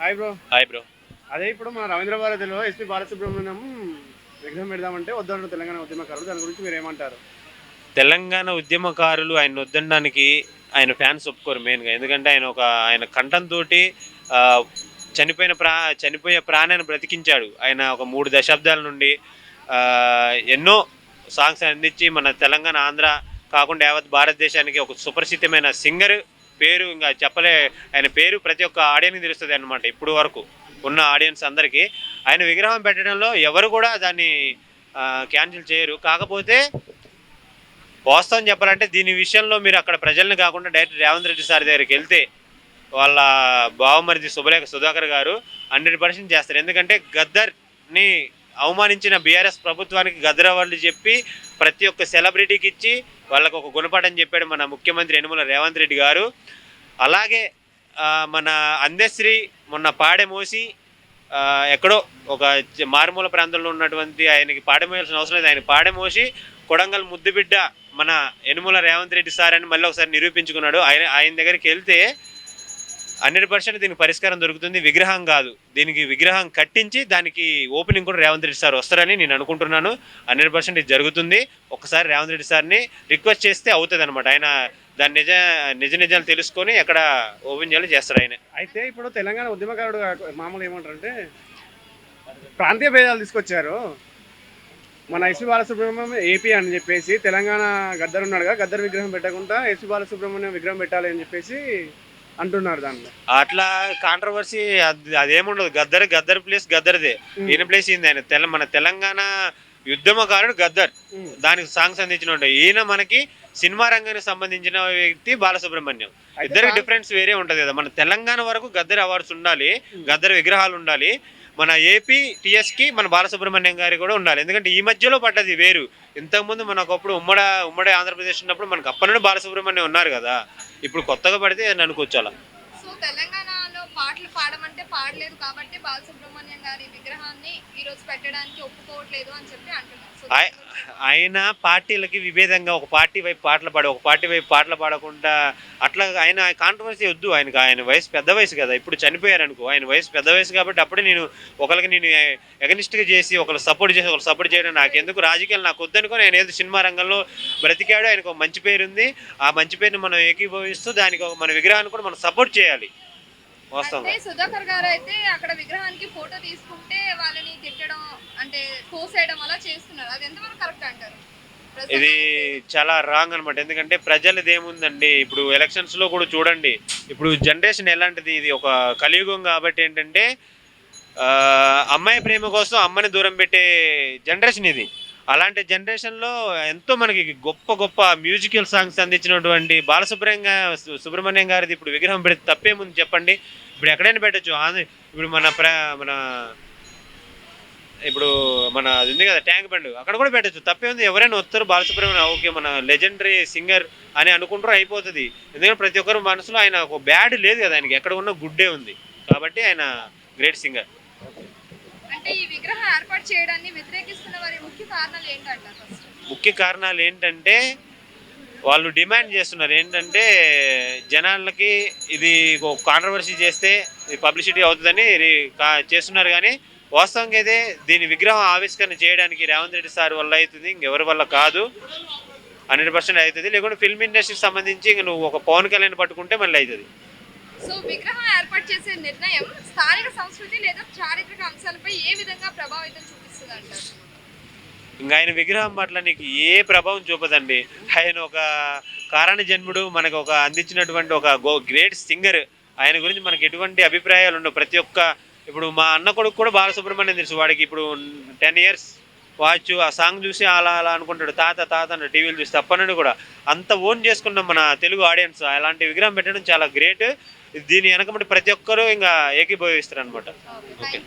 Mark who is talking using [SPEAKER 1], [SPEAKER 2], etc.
[SPEAKER 1] Hi bro.
[SPEAKER 2] Hi bro.
[SPEAKER 1] అదే ఇప్పుడు మన రవీంద్ర భారతిలో ఎస్పీ బాలసుబ్రహ్మణ్యం విగ్రహం పెడదామంటే వద్దన్నారు తెలంగాణ ఉద్యమకారులు. దాని గురించి మీరు ఏమంటారు?
[SPEAKER 2] తెలంగాణ ఉద్యమకారులు ఆయన వద్దనడానికి ఆయన ఫ్యాన్స్ ఒప్పుకోరు మెయిన్గా. ఎందుకంటే ఆయన కంఠంతో చనిపోయిన చనిపోయే ప్రాణాన్ని బ్రతికించాడు. ఆయన ఒక 3 దశాబ్దాల నుండి ఎన్నో సాంగ్స్ అందించి మన తెలంగాణ, ఆంధ్ర కాకుండా యావత్ భారతదేశానికి ఒక సుపరిచితమైన సింగర్. పేరు ఇంకా చెప్పలే. ఆయన పేరు ప్రతి ఒక్క ఆడియన్కి తెలుస్తుంది అనమాట. ఇప్పుడు వరకు ఉన్న ఆడియన్స్ అందరికీ ఆయన విగ్రహం పెట్టడంలో ఎవరు కూడా దాన్ని క్యాన్సిల్ చేయరు. కాకపోతే వాస్తవం చెప్పాలంటే దీని విషయంలో మీరు అక్కడ ప్రజల్ని కాకుండా డైరెక్ట్ రేవంత్ రెడ్డి సార్ దగ్గరికి వెళ్తే వాళ్ళ బావమరిది శుభలేఖ సుధాకర్ గారు 100% చేస్తారు. ఎందుకంటే గద్దర్ని అవమానించిన బీఆర్ఎస్ ప్రభుత్వానికి గద్దర్ అవార్డులు చెప్పి ప్రతి ఒక్క సెలబ్రిటీకి ఇచ్చి వాళ్ళకు ఒక గుణపాఠం చెప్పాడు మన ముఖ్యమంత్రి యనమల రేవంత్ రెడ్డి గారు. అలాగే మన అందశ్రీ మొన్న పాడె మోసి ఎక్కడో ఒక మారుమూల ప్రాంతంలో ఉన్నటువంటి ఆయనకి పాడమోయాల్సిన అవసరం లేదు. ఆయన పాడెమోసి కొడంగల్ ముద్దుబిడ్డ మన యనమల రేవంత్ రెడ్డి సార్ అని మళ్ళీ ఒకసారి నిరూపించుకున్నాడు. ఆయన దగ్గరికి వెళ్తే 100% దీనికి పరిష్కారం దొరుకుతుంది. విగ్రహం కాదు, దీనికి విగ్రహం కట్టించి దానికి ఓపెనింగ్ కూడా రేవంత్ రెడ్డి సార్ వస్తారని నేను అనుకుంటున్నాను. 100% ఇది జరుగుతుంది. ఒకసారి రేవంత్ రెడ్డి సార్ని రిక్వెస్ట్ చేస్తే అవుతుంది అనమాట. ఆయన దాని నిజాలు తెలుసుకొని ఎక్కడ ఓపెన్ చేయాలో చేస్తారు ఆయన.
[SPEAKER 1] అయితే ఇప్పుడు తెలంగాణ ఉద్యమకారుడు మామూలు ఏమంటారంటే ప్రాంతీయ భేదాలు తీసుకొచ్చారు. మన ఎస్పీ బాలసుబ్రహ్మణ్యం ఏపీ అని చెప్పేసి తెలంగాణ గద్దర్ ఉన్నాడుగా, గద్దర్ విగ్రహం పెట్టకుండా ఎస్పీ బాలసుబ్రహ్మణ్యం విగ్రహం పెట్టాలి అని చెప్పేసి అంటున్నారు. దాంట్లో
[SPEAKER 2] అట్లా కాంట్రవర్సీ అదేముండదు. గద్దర్ ప్లేస్ గద్దర్దే. ఈయన ప్లేస్ ఏంది? ఆయన మన తెలంగాణ యుద్ధమకారుడు గద్దర్, దానికి సాంగ్స్ అందించిన ఈయన మనకి సినిమా రంగానికి సంబంధించిన వ్యక్తి బాలసుబ్రహ్మణ్యం. ఇద్దరికి డిఫరెన్స్ వేరే ఉంటుంది కదా. మన తెలంగాణ వరకు గద్దర్ అవార్డ్స్ ఉండాలి, గద్దర్ విగ్రహాలు ఉండాలి. మన ఏపీ టీఎస్కి మన బాలసుబ్రహ్మణ్యం గారి కూడా ఉండాలి. ఎందుకంటే ఈ మధ్యలో పడ్డది వేరు. ఇంతకుముందు మనకు అప్పుడు ఉమ్మడి ఆంధ్రప్రదేశ్ ఉన్నప్పుడు మనకు అప్పటి నుండి బాలసుబ్రహ్మణ్యం ఉన్నారు కదా. ఇప్పుడు కొత్తగా పడితే అనుకోవచ్చు అలా.
[SPEAKER 3] సో తెలంగాణలో పాటలు పాడమంటే పాడలేదు కాబట్టి బాలసుబ్రహ్మణ్యం గారి విగ్రహాన్ని ఈ రోజు పెట్టడానికి ఒప్పుకోవట్లేదు అని చెప్పి అంటున్నారు.
[SPEAKER 2] ఆయన పార్టీలకి విభేదంగా ఒక పార్టీ వైపు పాటలు పాడి ఒక పార్టీ వైపు పాటలు పాడకుండా అట్లా ఆయన కాంట్రవర్సీ వద్దు. ఆయన వయసు పెద్ద వయసు కదా. ఇప్పుడు చనిపోయారు అనుకో, ఆయన వయసు పెద్ద వయసు కాబట్టి అప్పుడే నేను ఎగనిస్ట్గా చేసి ఒకరు సపోర్ట్ చేయడం నాకు ఎందుకు, రాజకీయాలు నాకు వద్దనుకో. నేను ఏదో సినిమా రంగంలో బ్రతికాడు, ఆయనకు ఒక మంచి పేరు ఉంది. ఆ మంచి పేరుని మనం ఏకీభవిస్తూ దానికి మన విగ్రహాన్ని కూడా మనం సపోర్ట్ చేయాలి.
[SPEAKER 3] సుధాకర్ గారు అయితే అక్కడ విగ్రహానికి ఫోటో తీసుకుంటే వాళ్ళని తిట్టడం అంటే కోసేయడం అలా చేస్తున్నారు. అది ఎంతవరకు కరెక్ట్ అంటారు?
[SPEAKER 2] ఇది చాలా రాంగ్ అనమాట. ఎందుకంటే ప్రజలది ఏముందండి, ఇప్పుడు ఎలక్షన్స్ లో కూడా చూడండి. ఇప్పుడు జనరేషన్ ఎలాంటిది, ఇది ఒక కలియుగం కాబట్టి ఏంటంటే అమ్మాయి ప్రేమ కోసం అమ్మని దూరం పెట్టే జనరేషన్ ఇది. అలాంటి జనరేషన్లో ఎంతో మనకి గొప్ప గొప్ప మ్యూజికల్ సాంగ్స్ అందించినటువంటి సుబ్రహ్మణ్యం గారిది ఇప్పుడు విగ్రహం పెడితే తప్పేముంది చెప్పండి? ఇప్పుడు ఎక్కడైనా పెట్టచ్చు. ఇప్పుడు మన అది ఉంది కదా ట్యాంక్ బండ్, అక్కడ కూడా పెట్టచ్చు. తప్పేముంది? ఎవరైనా వస్తారు బాలసుబ్రహ్మణ్యం ఓకే మన లెజెండరీ సింగర్ అని అనుకుంటారో అయిపోతుంది. ఎందుకంటే ప్రతి ఒక్కరు మనసులో ఆయన ఒక బ్యాడ్ లేదు కదా, ఆయనకి ఎక్కడ ఉన్న గుడ్డే ఉంది కాబట్టి ఆయన గ్రేట్ సింగర్.
[SPEAKER 3] అంటే ఈ విగ్రహం ఏర్పాటు చేయడాన్ని వ్యతిరేకిస్తున్న వారి ముఖ్య కారణాలు ఏంటంటారు?
[SPEAKER 2] ముఖ్య కారణాలు ఏంటంటే వాళ్ళు డిమాండ్ చేస్తున్నారు ఏంటంటే జనాలకి ఇది కాంట్రవర్సీ చేస్తే ఇది పబ్లిసిటీ అవుతుందని చేస్తున్నారు. కానీ వాస్తవంగా అయితే దీని విగ్రహం ఆవిష్కరణ చేయడానికి రేవంత్ రెడ్డి సార్ వల్ల అవుతుంది, ఇంకెవరి వల్ల కాదు. 100% అవుతుంది. లేకుంటే ఫిల్మ్ ఇండస్ట్రీకి సంబంధించి ఇంక నువ్వు ఒక పవన్ కళ్యాణ్ పట్టుకుంటే మళ్ళీ అవుతుంది.
[SPEAKER 3] సో విగ్రహం ఏర్పాటు చేసే నిర్ణయం స్థానిక సంస్కృతి లేదా చారిత్రక అంశాలపై ఏ విధంగా ప్రభావితం చూపిస్తుంది అంటారు?
[SPEAKER 2] ఇంకా ఆయన విగ్రహం పట్ల నీకు ఏ ప్రభావం చూపదండి. ఆయన ఒక కారణ జన్ముడు, మనకు ఒక అందించినటువంటి ఒక గ్రేట్ సింగర్. ఆయన గురించి మనకి ఎటువంటి అభిప్రాయాలు ఉండవు. ప్రతి ఒక్క ఇప్పుడు మా అన్న కొడుకు కూడా బాలసుబ్రహ్మణ్యం తెలుసు. వాడికి ఇప్పుడు 10 years వాచ్. ఆ సాంగ్ చూసి అలా అనుకుంటాడు, తాత అన్న టీవీలు చూసి. తప్పనని కూడా అంత ఓన్ చేసుకున్నాం మన తెలుగు ఆడియన్స్. అలాంటి విగ్రహం పెట్టడం చాలా గ్రేట్. దీని వెనకబడి ప్రతి ఒక్కరూ ఇంకా ఏకీభవిస్తారు అనమాట. ఓకే.